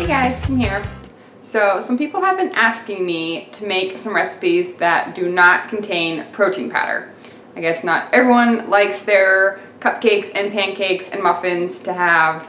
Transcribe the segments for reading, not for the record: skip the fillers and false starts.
Hey guys, Kim here. So some people have been asking me to make some recipes that do not contain protein powder. I guess not everyone likes their cupcakes and pancakes and muffins to have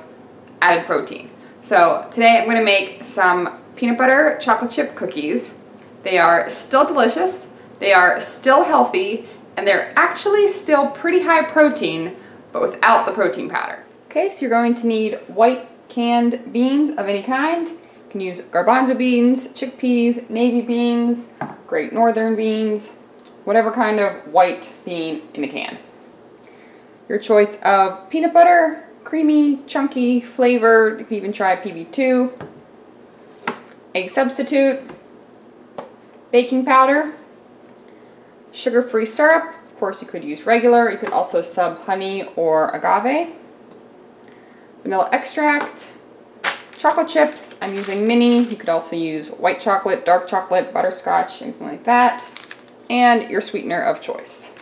added protein. So today I'm going to make some peanut butter chocolate chip cookies. They are still delicious, they are still healthy, and they're actually still pretty high protein, but without the protein powder. Okay, so you're going to need white canned beans of any kind. You can use garbanzo beans, chickpeas, navy beans, great northern beans, whatever kind of white bean in a can. Your choice of peanut butter, creamy, chunky, flavored, you can even try PB2, egg substitute, baking powder, sugar-free syrup. Of course you could use regular, you could also sub honey or agave, vanilla extract, chocolate chips. I'm using mini. You could also use white chocolate, dark chocolate, butterscotch, anything like that, and your sweetener of choice.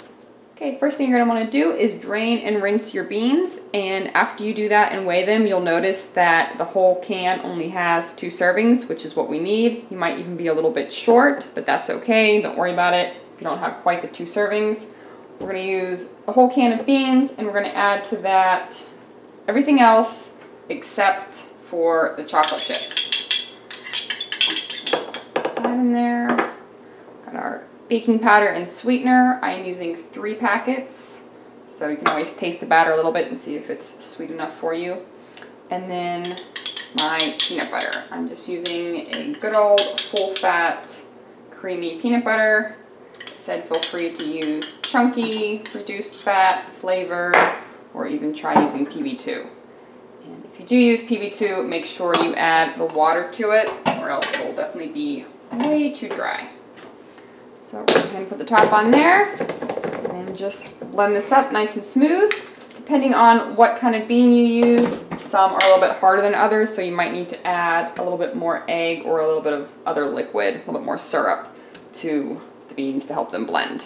Okay, first thing you're going to want to do is drain and rinse your beans, and after you do that and weigh them, you'll notice that the whole can only has 2 servings, which is what we need. You might even be a little bit short, but that's okay. Don't worry about it if you don't have quite the 2 servings. We're going to use a whole can of beans, and we're going to add to that everything else except for the chocolate chips. Put that in there. Got our baking powder and sweetener. I am using 3 packets, so you can always taste the batter a little bit and see if it's sweet enough for you. And then my peanut butter. I'm just using a good old full-fat creamy peanut butter. I said feel free to use chunky, reduced fat, flavored, or even try using PB2. And if you do use PB2, make sure you add the water to it, or else it will definitely be way too dry. So we're going to put the top on there, and just blend this up nice and smooth. Depending on what kind of bean you use, some are a little bit harder than others, so you might need to add a little bit more egg or a little bit of other liquid, a little bit more syrup to the beans to help them blend.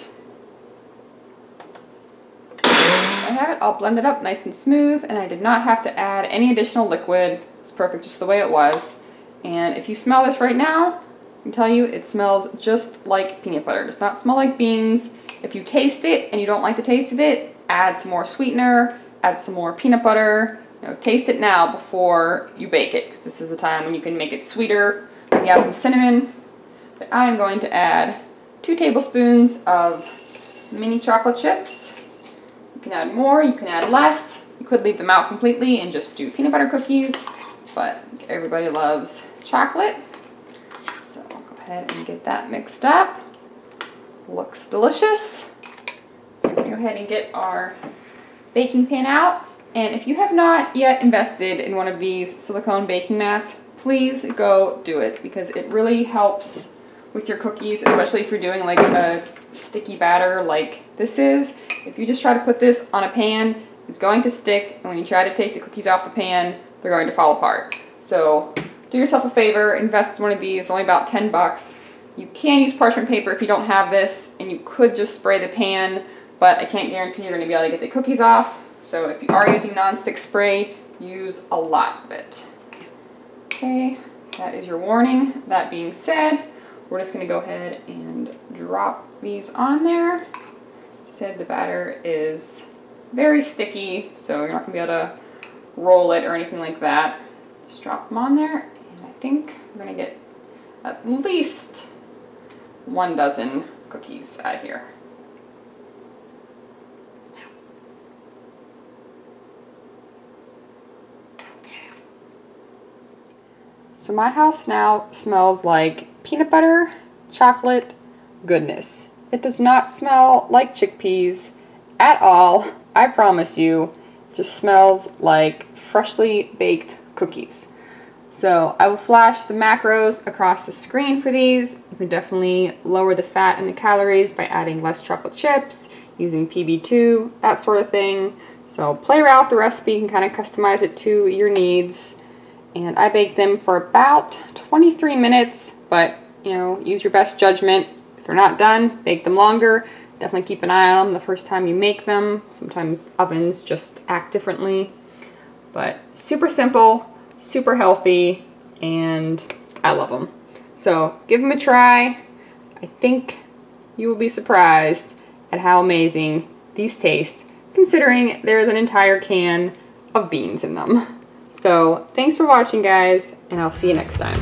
I have it all blended up nice and smooth, and I did not have to add any additional liquid. It's perfect just the way it was. And if you smell this right now, I can tell you it smells just like peanut butter. It does not smell like beans. If you taste it and you don't like the taste of it, add some more sweetener, add some more peanut butter. You know, taste it now before you bake it, because this is the time when you can make it sweeter. Maybe add some cinnamon. But I'm going to add 2 tablespoons of mini chocolate chips. You can add more, you can add less. You could leave them out completely and just do peanut butter cookies, but everybody loves chocolate. So I'll go ahead and get that mixed up. Looks delicious. We're going to go ahead and get our baking pan out. And if you have not yet invested in one of these silicone baking mats, please go do it, because it really helps with your cookies, especially if you're doing like a sticky batter like this is. If you just try to put this on a pan, it's going to stick, and when you try to take the cookies off the pan, they're going to fall apart. So do yourself a favor, invest in one of these, only about 10 bucks. You can use parchment paper if you don't have this, and you could just spray the pan, but I can't guarantee you're going to be able to get the cookies off. So if you are using nonstick spray, use a lot of it. Okay, that is your warning. That being said, we're just going to go ahead and drop these on there. Said the batter is very sticky, so you're not going to be able to roll it or anything like that. Just drop them on there, and I think we're going to get at least 1 dozen cookies out of here. So my house now smells like peanut butter, chocolate, goodness. It does not smell like chickpeas at all. I promise you, it just smells like freshly baked cookies. So I will flash the macros across the screen for these. You can definitely lower the fat and the calories by adding less chocolate chips, using PB2, that sort of thing. So play around with the recipe, you can kind of customize it to your needs. And I baked them for about 23 minutes, but you know, use your best judgment. If they're not done, bake them longer. Definitely keep an eye on them the first time you make them. Sometimes ovens just act differently. But super simple, super healthy, and I love them. So give them a try. I think you will be surprised at how amazing these taste, considering there's an entire can of beans in them. So thanks for watching, guys, and I'll see you next time.